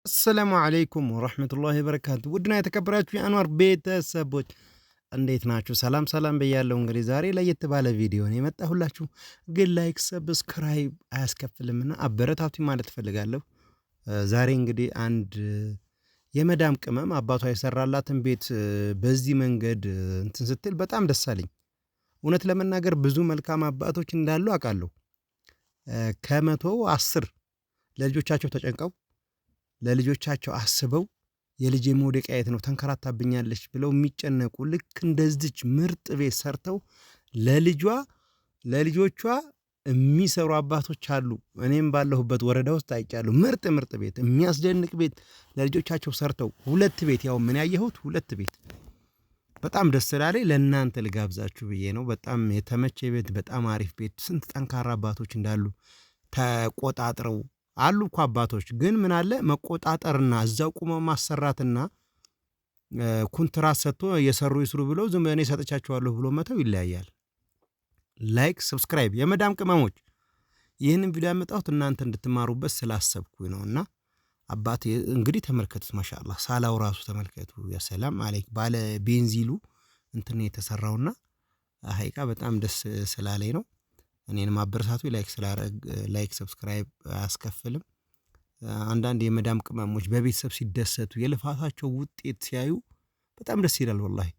አሰላሙ አለይኩም ወራህመቱላሂ ወበረካቱ። ውድና የተከበራችሁ የአንዋር ቤተሰቦች እንዴት ናችሁ? ሰላም ሰላም ብያለሁ። እንግዲህ ዛሬ ለየት ባለ ቪዲዮ ነው የመጣሁላችሁ። ግን ላይክ ሰብስክራይብ አያስከፍልምና አበረታቱኝ ማለት እፈልጋለሁ። ዛሬ እንግዲህ አንድ የመዳም ቅመም አባቷ የሰራላትን ቤት በዚህ መንገድ እንትን ስትል በጣም ደስ አለኝ። እውነት ለመናገር ብዙ መልካም አባቶች እንዳሉ አውቃለሁ። ከመቶ 10 ለልጆቻቸው ተጨንቀው ለልጆቻቸው አስበው የልጄ መውደቂያ የት ነው ተንከራታብኛለች ብለው የሚጨነቁ ልክ እንደዚች ምርጥ ቤት ሰርተው ለልጆቿ የሚሰሩ አባቶች አሉ። እኔም ባለሁበት ወረዳ ውስጥ አይቻለሁ። ምርጥ ምርጥ ቤት የሚያስደንቅ ቤት ለልጆቻቸው ሰርተው 2 ቤት ያው ምን ያየሁት 2 ቤት በጣም ደስ ስላለኝ ለእናንተ ልጋብዛችሁ ብዬ ነው። በጣም የተመቸ ቤት፣ በጣም አሪፍ ቤት። ስንት ጠንካራ አባቶች እንዳሉ ተቆጣጥረው አሉ እኮ አባቶች። ግን ምን አለ መቆጣጠርና እዛው ቁመው ማሰራትና ኮንትራት ሰጥቶ እየሰሩ ይስሩ ብለው ዝም እኔ ሰጥቻቸዋለሁ ብሎ መተው ይለያያል። ላይክ ሰብስክራይብ። የመዳም ቅመሞች ይህንን ቪዲዮ ያመጣሁት እናንተ እንድትማሩበት ስላሰብኩኝ ነውና አባቴ እንግዲህ ተመልከቱት። ማሻአላህ ሳላው ራሱ ተመልከቱ። ያ ሰላም አለይክ ባለ ቤንዚሉ እንትን የተሰራውና ሀይቃ በጣም ደስ ስላለኝ ነው። እኔንም አበረታቱ። ላይክ ሰብስክራይብ አያስከፍልም። አንዳንድ የመዳም ቅመሞች በቤተሰብ ሲደሰቱ የልፋታቸው ውጤት ሲያዩ በጣም ደስ ይላል ወላሂ።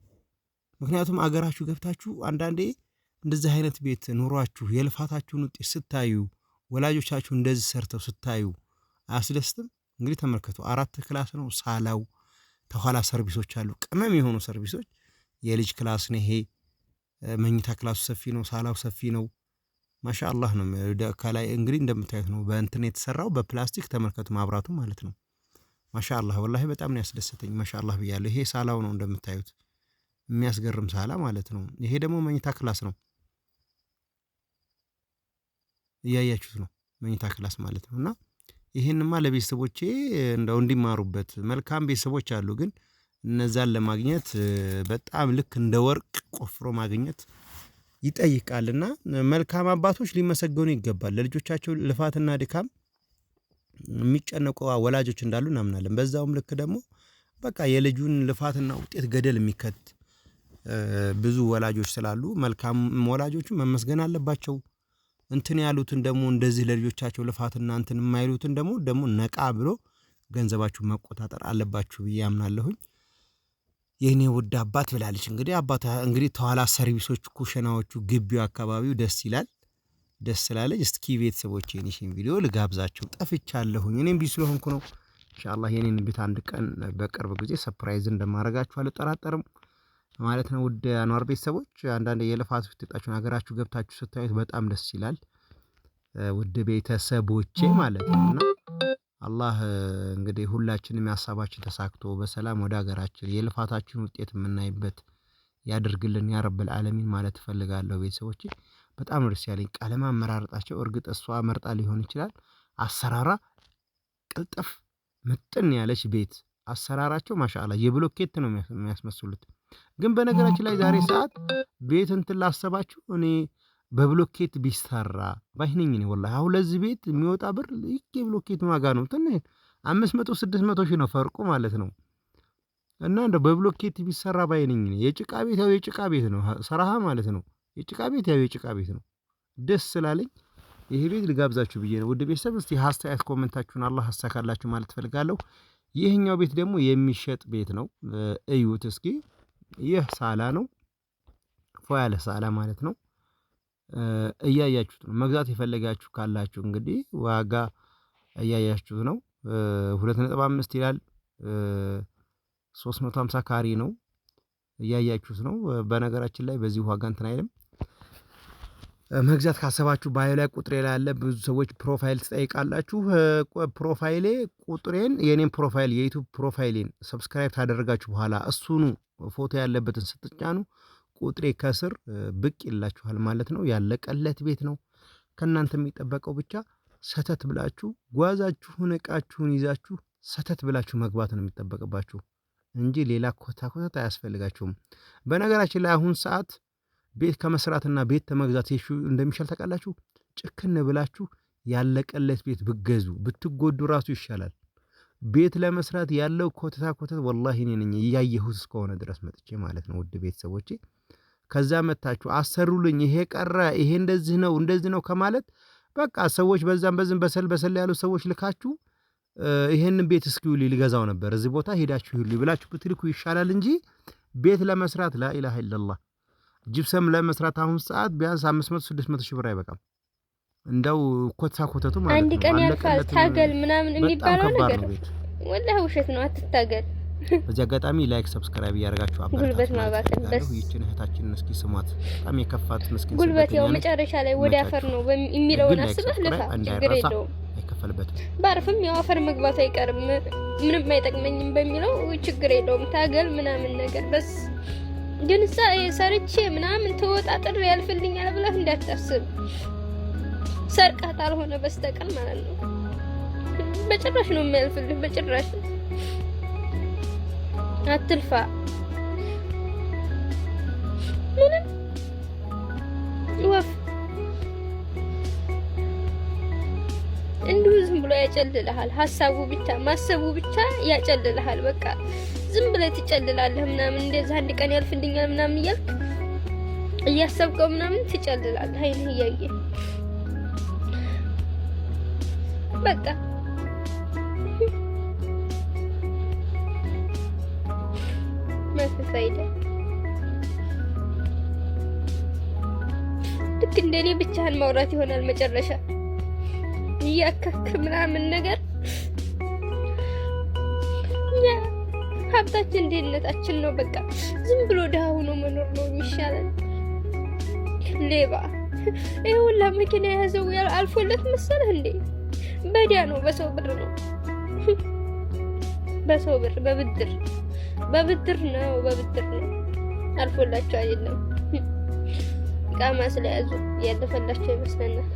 ምክንያቱም አገራችሁ ገብታችሁ አንዳንዴ እንደዚህ አይነት ቤት ኑሯችሁ የልፋታችሁን ውጤት ስታዩ ወላጆቻችሁ እንደዚህ ሰርተው ስታዩ አያስደስትም? እንግዲህ ተመልከቱ። 4 ክላስ ነው ሳላው። ተኋላ ሰርቪሶች አሉ፣ ቅመም የሆኑ ሰርቪሶች። የልጅ ክላስ ነው ይሄ። መኝታ ክላሱ ሰፊ ነው፣ ሳላው ሰፊ ነው። ማሻአላህ ነው። ከላይ እንግዲህ እንደምታዩት ነው በእንትን የተሰራው በፕላስቲክ ተመልከቱ፣ ማብራቱ ማለት ነው። ማሻአላህ ወላሂ በጣም ነው ያስደሰተኝ። ማሻአላህ ብያለሁ። ይሄ ሳላው ነው እንደምታዩት፣ የሚያስገርም ሳላ ማለት ነው። ይሄ ደግሞ መኝታ ክላስ ነው፣ እያያችሁት ነው መኝታ ክላስ ማለት ነው። እና ይሄንማ ለቤተሰቦቼ እንደው እንዲማሩበት። መልካም ቤተሰቦች አሉ፣ ግን እነዛን ለማግኘት በጣም ልክ እንደ ወርቅ ቆፍሮ ማግኘት ይጠይቃልና መልካም አባቶች ሊመሰገኑ ይገባል። ለልጆቻቸው ልፋትና ድካም የሚጨነቁ ወላጆች እንዳሉ እናምናለን። በዛውም ልክ ደግሞ በቃ የልጁን ልፋትና ውጤት ገደል የሚከት ብዙ ወላጆች ስላሉ መልካም ወላጆቹ መመስገን አለባቸው። እንትን ያሉትን ደግሞ እንደዚህ ለልጆቻቸው ልፋትና እንትን የማይሉትን ደግሞ ነቃ ብሎ ገንዘባችሁ መቆጣጠር አለባችሁ ብዬ አምናለሁኝ። የኔ ውድ አባት ብላለች። እንግዲህ ተኋላ ሰርቪሶች፣ ኩሽናዎቹ፣ ግቢው፣ አካባቢው ደስ ይላል። ደስ ስላለች እስኪ ቤተሰቦቼ የኔሽን ቪዲዮ ልጋብዛቸው። ጠፍቻለሁኝ እኔም ቢዚ ስለሆንኩ ነው። ኢንሻአላህ የኔን ቤት አንድ ቀን በቅርብ ጊዜ ሰርፕራይዝ እንደማረጋችሁ አልጠራጠርም ማለት ነው። ውድ አንዋር ቤተሰቦች አንዳንድ የልፋት ውጤታችሁን ሀገራችሁ ገብታችሁ ስታዩት በጣም ደስ ይላል። ውድ ቤተሰቦቼ ማለት ነውና አላህ እንግዲህ ሁላችንም ሐሳባችን ተሳክቶ በሰላም ወደ ሀገራችን የልፋታችን ውጤት የምናይበት ያድርግልን ያ ረብል ዓለሚን ማለት እፈልጋለሁ። ቤተሰቦቼ በጣም ደስ ያለኝ ቀለም አመራረጣቸው። እርግጥ እሷ መርጣ ሊሆን ይችላል። አሰራራ ቅልጥፍ ምጥን ያለች ቤት አሰራራቸው ማሻአላህ የብሎኬት ነው የሚያስመስሉት። ግን በነገራችን ላይ ዛሬ ሰዓት ቤት እንትን ላሰባችሁ እኔ በብሎኬት ቢሰራ ባይነኝ ነው ወላሂ። አሁን ለዚህ ቤት የሚወጣ ብር ይሄ ብሎኬት ዋጋ ነው ትንሽ 500 600 ሺህ ነው ፈርቁ ማለት ነው። እና እንደው በብሎኬት ቢሰራ ባይነኝ ነው። የጭቃ ቤት ያው የጭቃ ቤት ነው ሰራሃ ማለት ነው። የጭቃ ቤት ያው የጭቃ ቤት ነው። ደስ ስላለኝ ይሄ ቤት ልጋብዛችሁ ብዬ ነው። ውድ ቤተሰብ እስቲ አስተያየት ኮሜንታችሁን አላህ ያሳካላችሁ ማለት ፈልጋለሁ። ይህኛው ቤት ደግሞ የሚሸጥ ቤት ነው። እዩት እስኪ። ይህ ሳላ ነው፣ ፎ ያለ ሳላ ማለት ነው። እያያችሁት ነው። መግዛት የፈለጋችሁ ካላችሁ እንግዲህ ዋጋ እያያችሁት ነው። 2.5 ይላል። 350 ካሪ ነው። እያያችሁት ነው። በነገራችን ላይ በዚህ ዋጋ እንትን አይልም። መግዛት ካሰባችሁ ባዮ ላይ ቁጥሬ ላይ ያለ ብዙ ሰዎች ፕሮፋይል ትጠይቃላችሁ። ፕሮፋይሌ ቁጥሬን የኔን ፕሮፋይል የዩቲዩብ ፕሮፋይሌን ሰብስክራይብ ታደረጋችሁ በኋላ እሱኑ ፎቶ ያለበትን ስትጫኑ ቁጥሬ ከስር ብቅ ይላችኋል ማለት ነው። ያለቀለት ቤት ነው። ከእናንተ የሚጠበቀው ብቻ ሰተት ብላችሁ ጓዛችሁን እቃችሁን ይዛችሁ ሰተት ብላችሁ መግባት ነው የሚጠበቅባችሁ እንጂ ሌላ ኮታ አያስፈልጋችሁም። በነገራችን ላይ አሁን ሰዓት ቤት ከመስራትና ቤት ተመግዛት እንደሚሻል ታውቃላችሁ። ጭክን ብላችሁ ያለቀለት ቤት ብገዙ ብትጎዱ ራሱ ይሻላል። ቤት ለመስራት ያለው ኮተት ወላሂ እኔ ነኝ እያየሁት እስከሆነ ድረስ መጥቼ ማለት ነው ውድ ቤተሰቦቼ ከዛ መታችሁ አሰሩልኝ ይሄ ቀረ ይሄ እንደዚህ ነው ከማለት በቃ ሰዎች በዛም በሰል ያሉ ሰዎች ልካችሁ ይሄንን ቤት እስኪው ሊገዛው ነበር እዚህ ቦታ ሄዳችሁ ይሁሉ ብላችሁ ብትልኩ ይሻላል እንጂ ቤት ለመስራት ላኢላሃ ኢላላህ ጅብሰም ለመስራት አሁን ሰዓት ቢያንስ 500 600 ሺህ ብር አይበቃም እንደው ኮተቱ ማለት ነው አንድ ቀን ያልፋል ታገል ምናምን የሚባለው ነገር ወላሂ ውሸት ነው አትታገል በዚህ አጋጣሚ ላይክ ሰብስክራይብ ያደርጋችሁ ጉልበት ማባከን በስ ይችን እህታችንን እስኪ ስሟት በጣም የከፋት መስኪን ጉልበት ያው መጨረሻ ላይ ወደ አፈር ነው የሚለውን አስበህ ለፋ ችግር የለውም አይከፈልበትም ባርፍም ያው አፈር መግባቱ አይቀርም ምንም አይጠቅመኝም በሚለው ችግር የለውም ታገል ምናምን ነገር በስ ግን ሰርቼ ምናምን ተወጣጥሬ ያልፍልኛል ብለህ እንዳታስብ ሰርቀህ አልሆነ በስተቀር ማለት ነው በጭራሽ ነው የሚያልፍልህ በጭራሽ አትልፋ ምንም ወፍ እንዲሁ ዝም ብሎ ያጨልልሃል ሐሳቡ ብቻ ማሰቡ ብቻ ያጨልልሃል በቃ ዝም ብለህ ትጨልላለህ ምናምን እንደዛ አንድ ቀን ያልፍልኛል ምናምን እያልክ እያሰብከው ምናምን ትጨልላለህ አይንህ እያየ በቃ ማፈሳይደ ልክ እንደኔ ብቻህን ማውራት ይሆናል መጨረሻ ያከክ ምናምን ነገር ያ ሀብታችን ድህነታችን ነው በቃ ዝም ብሎ ደሃ ሆኖ መኖር ነው የሚሻለን ሌባ ይሁላ መኪና ያዘው አልፎለት መሰለህ እንዴ በዲያ ነው በሰው ብር ነው በሰው ብር በብድር ነው አልፎላቸው አይደለም ቃማ ስለያዙ ያለፈላቸው ይመስለናል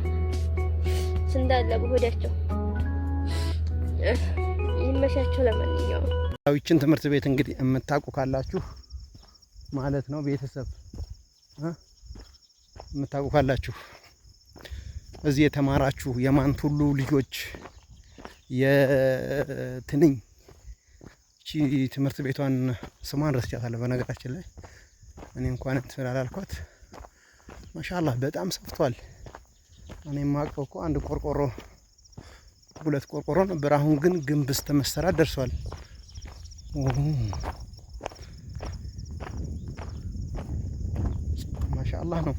ስንዳለ በሆዳቸው ይመሻቸው ለማንኛውም ይችን ትምህርት ቤት እንግዲህ የምታውቁ ካላችሁ ማለት ነው ቤተሰብ የምታውቁ ካላችሁ እዚህ የተማራችሁ የማንቱሉ ልጆች የትንኝ እቺ ትምህርት ቤቷን ስሟን ረስቻታለሁ በነገራችን ላይ እኔ እንኳን ስላላልኳት ማሻአላህ በጣም ሰፍቷል እኔ ማቀው እኮ አንድ ቆርቆሮ ሁለት ቆርቆሮ ነበር አሁን ግን ግንብ እስከመሰራት ደርሷል ማሻአላህ ነው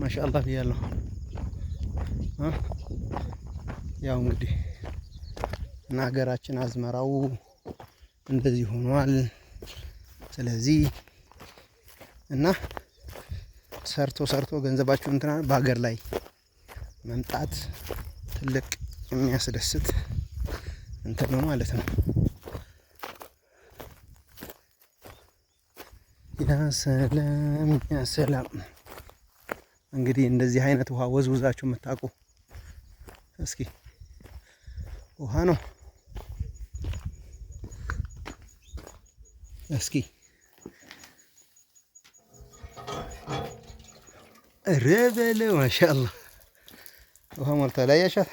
ማሻአላህ ብያለሁ ያው እንግዲህ እና ሀገራችን አዝመራው እንደዚህ ሆኗል ስለዚህ እና ሰርቶ ገንዘባችሁ እንትና በአገር ላይ መምጣት ትልቅ የሚያስደስት እንትን ነው ማለት ነው ያ ሰላም እንግዲህ እንደዚህ አይነት ውሃ ወዝውዛችሁ የምታውቁ እስኪ ውሃ ነው እስኪ ረበለ ማሻአላህ ውሃ ሞልታ ላይ ያሻት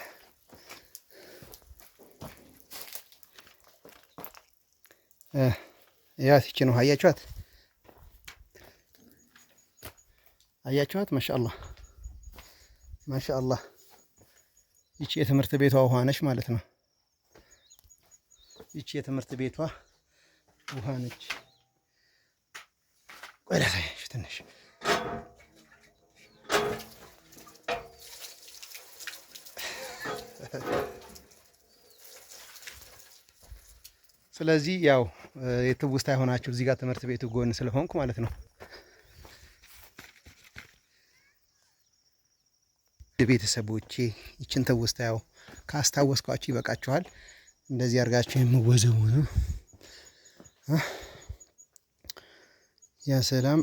ያት ይቺ ነው አያችኋት ማሻአላህ ይቺ የትምህርት ቤቷ ውሃ ነች ማለት ነው ይቺ የትምህርት ቤቷ ውሃ ነች ቆይላሽ ትንሽ ስለዚህ ያው የትውስታ ይሆናችሁ እዚህ ጋር ትምህርት ቤቱ ጎን ስለሆንኩ ማለት ነው ቤተሰቦቼ ይችን ትውስታ ያው ካስታወስኳችሁ ይበቃችኋል እንደዚህ አድርጋችሁ የምወዘው ነው ያ ሰላም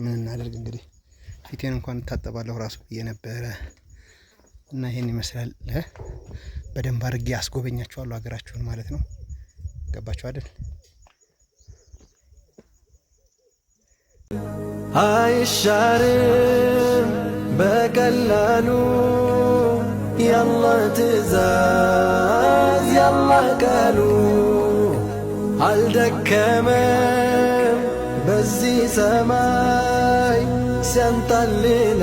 ምን እናደርግ እንግዲህ ፊቴን እንኳን ታጠባለሁ ራሱ የነበረ እና ይሄን ይመስላል በደንብ አድርጌ አስጎበኛችኋለሁ ሀገራችሁን ማለት ነው ገባችሁ አይደል አይሻርም በቀላሉ ያላህ ትእዛዝ ያላህ ቃሉ አልደከመም በዚህ ሰማይ ሲያንጣልለን